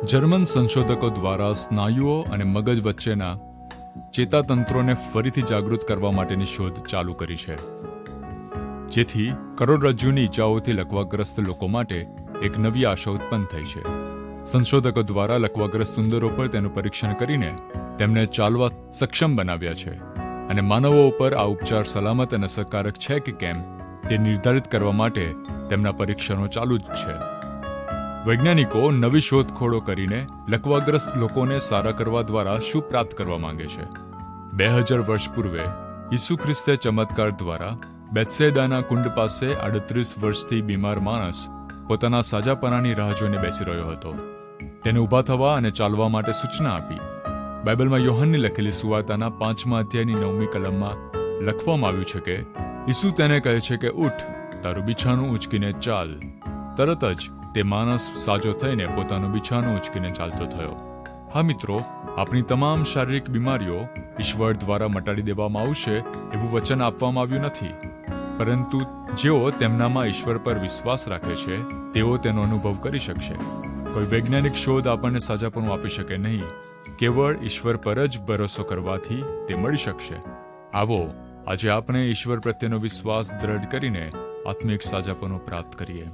German સંશોધકો દ્વારા સ્નાયુઓ અને મગજ વચ્ચેના ચેતાતંત્રોને ફરીથી જાગૃત કરવા માટેની શોધ ચાલુ કરી છે, જેથી કરોડરજ્જુની ઈજાઓથી લકવાગ્રસ્ત લોકો માટે એક નવી આશા ઉત્પન્ન થઈ છે. સંશોધકો દ્વારા લકવાગ્રસ્ત ઉંદરો પર તેનું પરીક્ષણ કરીને તેમને ચાલવા સક્ષમ બનાવ્યા છે અને માનવો ઉપર આ ઉપચાર સલામત અને અસરકારક છે કે કેમ તે નિર્ધારિત કરવા માટે તેમના પરીક્ષણો ચાલુ જ છે. વૈજ્ઞાનિકો નવી શોધખોળો કરીને લકવાગ્રસ્ત લોકોને સારા કરવા દ્વારા શું પ્રાપ્ત કરવા માંગે છે? 2000 વર્ષ પૂર્વે ઈસુ ખ્રિસ્તે ચમત્કાર દ્વારા બેથસેદાના કુંડ પાસે 38 વર્ષથી બીમાર માણસ પોતાના સાજાપણાની રાહ જોઈને બેસી રહ્યો હતો. તેને ઊભા થવા અને ચાલવા માટે સૂચના આપી. બાઇબલમાં યોહાનની લખેલી સુવાર્તાના 5મા અધ્યાયની 9મી કલમમાં લખવામાં આવ્યું છે કે ઈસુ તેને કહે છે કે ઉઠ, તારું બિછાનું ઉંચકીને ચાલ. તરત જ તે માણસ સાજો થઈને પોતાનું બિછાનું ઉંચકીને ચાલતો થયો. હા મિત્રો, આપણી તમામ શારીરિક બીમારીઓ ઈશ્વર દ્વારા મટાડી દેવામાં આવશે એવું વચન આપવામાં આવ્યું નથી, પરંતુ જેઓ તેમનામાં ઈશ્વર પર વિશ્વાસ રાખે છે તેઓ તેનો અનુભવ કરી શકશે. કોઈ વૈજ્ઞાનિક શોધ આપણને સાજાપણું આપી શકે નહીં, કેવળ ઈશ્વર પર જ ભરોસો કરવાથી તે મળી શકશે. આવો આજે આપણે ઈશ્વર પ્રત્યેનો વિશ્વાસ દ્રઢ કરીને આત્મિક સાજાપણું પ્રાપ્ત કરીએ.